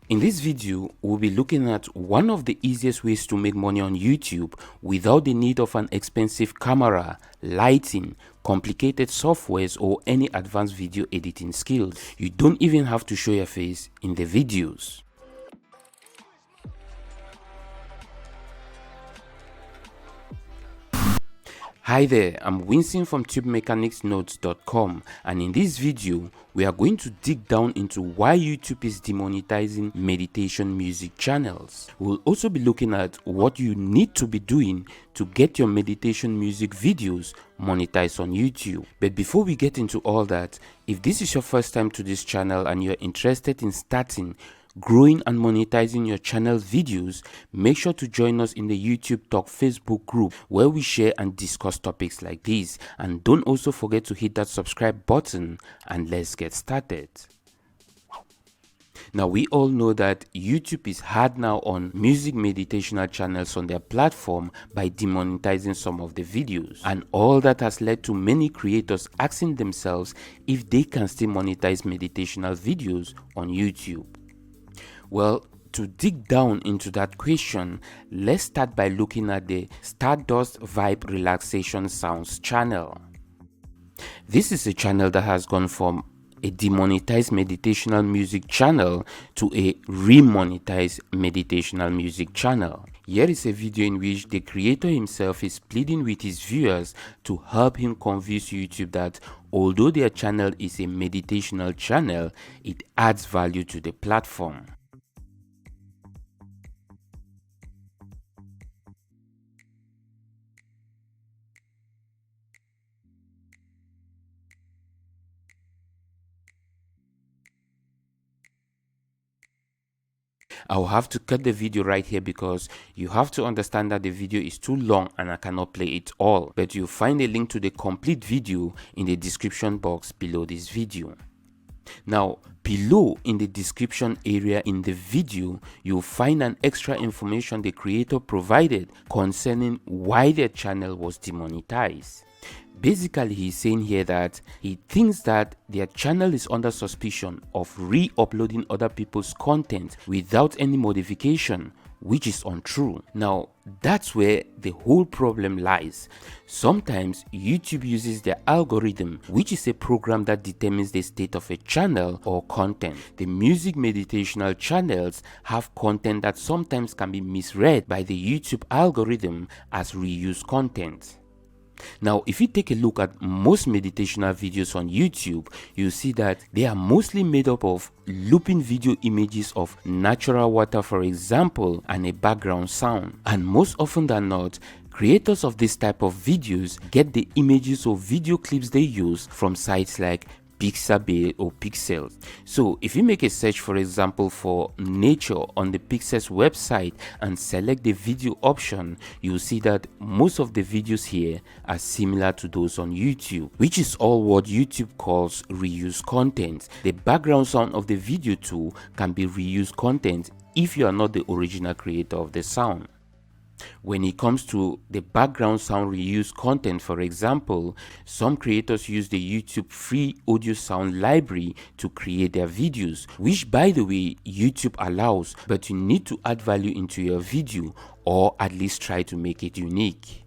In this video, we'll be looking at one of the easiest ways to make money on YouTube without the need of an expensive camera, lighting, complicated softwares, or any advanced video editing skills. You don't even have to show your face in the videos. Hi there, I'm Winston from TubeMechanicsNotes.com, and in this video, we are going to dig down into why YouTube is demonetizing meditation music channels. We'll also be looking at what you need to be doing to get your meditation music videos monetized on YouTube. But before we get into all that, if this is your first time to this channel and you're interested in starting, growing and monetizing your channel videos, make sure to join us in the YouTube Talk Facebook group where we share and discuss topics like these. And don't also forget to hit that subscribe button, and let's get started. Now, we all know that YouTube is hard now on music meditational channels on their platform by demonetizing some of the videos, and all that has led to many creators asking themselves if they can still monetize meditational videos on YouTube. Well, to dig down into that question, let's start by looking at the Stardust Vibe Relaxation Sounds channel. This is a channel that has gone from a demonetized meditational music channel to a remonetized meditational music channel. Here is a video in which the creator himself is pleading with his viewers to help him convince YouTube that although their channel is a meditational channel, it adds value to the platform. I'll have to cut the video right here because you have to understand that the video is too long and I cannot play it all. But you'll find a link to the complete video in the description box below this video. Now, below in the description area in the video, you'll find an extra information the creator provided concerning why their channel was demonetized. Basically, he's saying here that he thinks that their channel is under suspicion of re-uploading other people's content without any modification, which is untrue. Now, that's where the whole problem lies. Sometimes YouTube uses their algorithm, which is a program that determines the state of a channel or content. The music meditational channels have content that sometimes can be misread by the YouTube algorithm as reused content. Now, if you take a look at most meditational videos on YouTube, you'll see that they are mostly made up of looping video images of natural water, for example, and a background sound. And most often than not, creators of this type of videos get the images or video clips they use from sites like Pixabay or Pixels. So if you make a search, for example, for nature on the Pixels website and select the video option, you'll see that most of the videos here are similar to those on YouTube, which is all what YouTube calls reused content. The background sound of the video too can be reused content if you are not the original creator of the sound. When it comes to the background sound reuse content, for example, some creators use the YouTube free audio sound library to create their videos, which by the way YouTube allows, but you need to add value into your video or at least try to make it unique.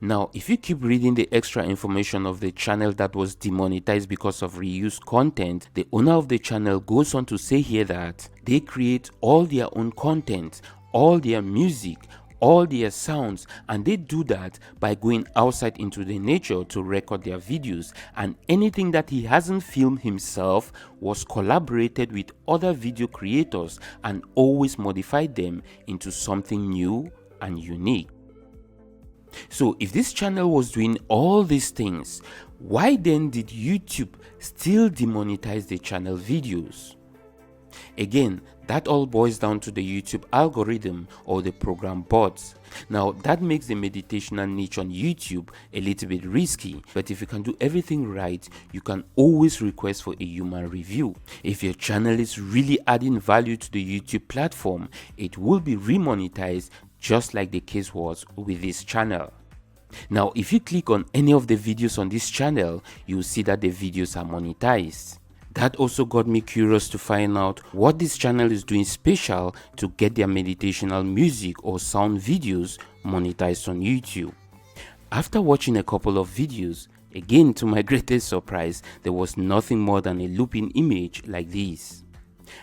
Now, if you keep reading the extra information of the channel that was demonetized because of reused content, the owner of the channel goes on to say here that they create all their own content, all their music, all their sounds, and they do that by going outside into the nature to record their videos, and anything that he hasn't filmed himself was collaborated with other video creators and always modified them into something new and unique. So if this channel was doing all these things, why then did YouTube still demonetize the channel videos? Again, that all boils down to the YouTube algorithm or the program bots. Now, that makes the meditational niche on YouTube a little bit risky, but if you can do everything right, you can always request for a human review. If your channel is really adding value to the YouTube platform, it will be remonetized just like the case was with this channel. Now, if you click on any of the videos on this channel, you'll see that the videos are monetized. That also got me curious to find out what this channel is doing special to get their meditational music or sound videos monetized on YouTube. After watching a couple of videos, again to my greatest surprise, there was nothing more than a looping image like this.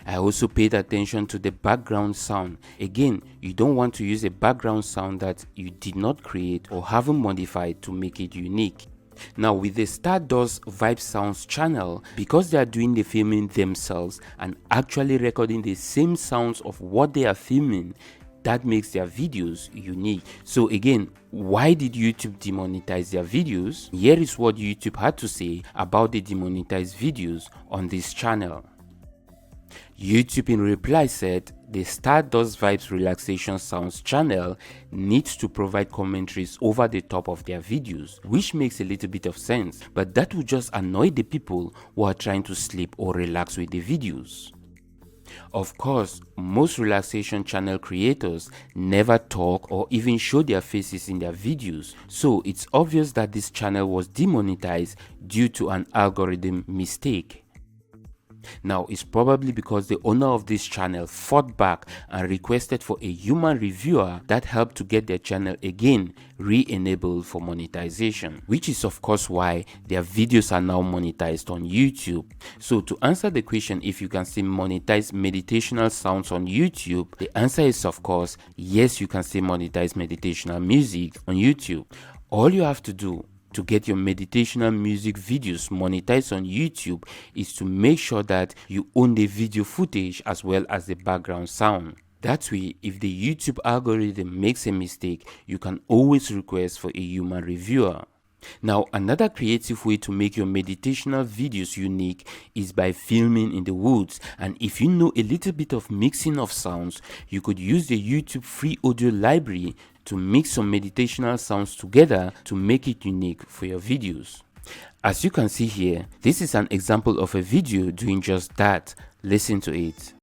I also paid attention to the background sound. Again, you don't want to use a background sound that you did not create or haven't modified to make it unique. Now with the Stardust Vibe Sounds channel, because they are doing the filming themselves and actually recording the same sounds of what they are filming, that makes their videos unique. So again, why did YouTube demonetize their videos? Here is what YouTube had to say about the demonetized videos on this channel. YouTube in reply said the Stardust Vibes Relaxation Sounds channel needs to provide commentaries over the top of their videos, which makes a little bit of sense, but that would just annoy the people who are trying to sleep or relax with the videos. Of course, most relaxation channel creators never talk or even show their faces in their videos, so it's obvious that this channel was demonetized due to an algorithm mistake. Now, it's probably because the owner of this channel fought back and requested for a human reviewer that helped to get their channel again re-enabled for monetization, which is of course why their videos are now monetized on YouTube. So to answer the question if you can see monetized meditational sounds on YouTube, the answer is of course yes, you can see monetized meditational music on YouTube. All you have to do to get your meditational music videos monetized on YouTube is to make sure that you own the video footage as well as the background sound. That way, if the YouTube algorithm makes a mistake, you can always request for a human reviewer. Now, another creative way to make your meditational videos unique is by filming in the woods, and if you know a little bit of mixing of sounds, you could use the YouTube free audio library to mix some meditational sounds together to make it unique for your videos. As you can see here, this is an example of a video doing just that. Listen to it.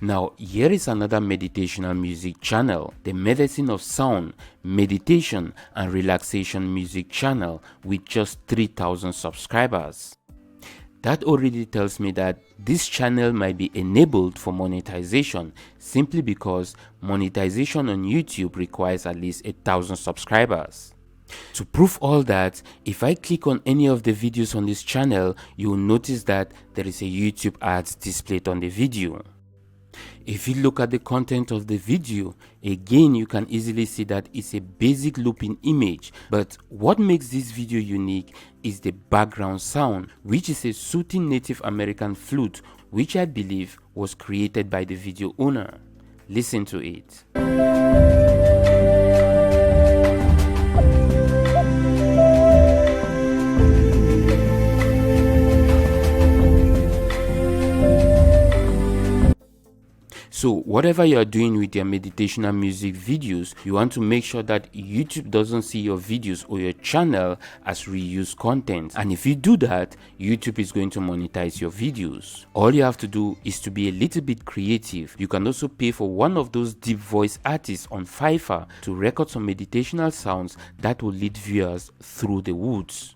Now, here is another meditational music channel, the Medicine of Sound, Meditation and Relaxation Music channel with just 3,000 subscribers. That already tells me that this channel might be enabled for monetization simply because monetization on YouTube requires at least 1,000 subscribers. To prove all that, if I click on any of the videos on this channel, you will notice that there is a YouTube ads displayed on the video. If you look at the content of the video, again you can easily see that it's a basic looping image, but what makes this video unique is the background sound, which is a soothing Native American flute, which I believe was created by the video owner. Listen to it. So whatever you are doing with your meditational music videos, you want to make sure that YouTube doesn't see your videos or your channel as reused content. And if you do that, YouTube is going to monetize your videos. All you have to do is to be a little bit creative. You can also pay for one of those deep voice artists on Fiverr to record some meditational sounds that will lead viewers through the woods.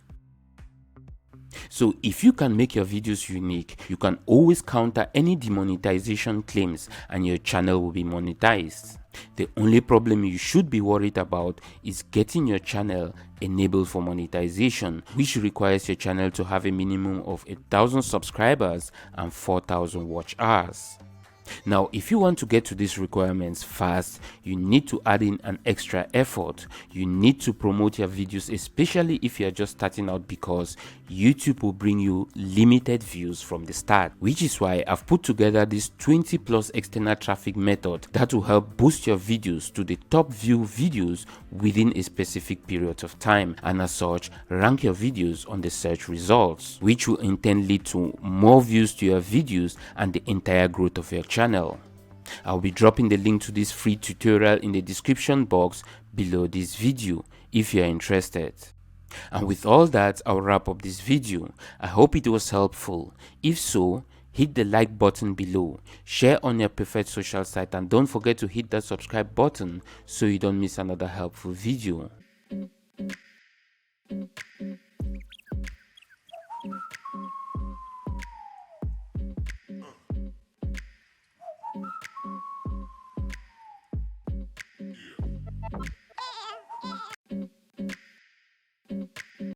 So if you can make your videos unique, you can always counter any demonetization claims and your channel will be monetized. The only problem you should be worried about is getting your channel enabled for monetization, which requires your channel to have a minimum of 1,000 subscribers and 4,000 watch hours. Now, if you want to get to these requirements fast, you need to add in an extra effort. You need to promote your videos, especially if you're just starting out, because YouTube will bring you limited views from the start, which is why I've put together this 20 plus external traffic method that will help boost your videos to the top view videos within a specific period of time, and as such rank your videos on the search results, which will in turn lead to more views to your videos and the entire growth of your channel. I'll be dropping the link to this free tutorial in the description box below this video if you're interested. And with all that, I'll wrap up this video. I hope it was helpful. If so, hit the like button below, share on your preferred social site, and don't forget to hit that subscribe button so you don't miss another helpful video.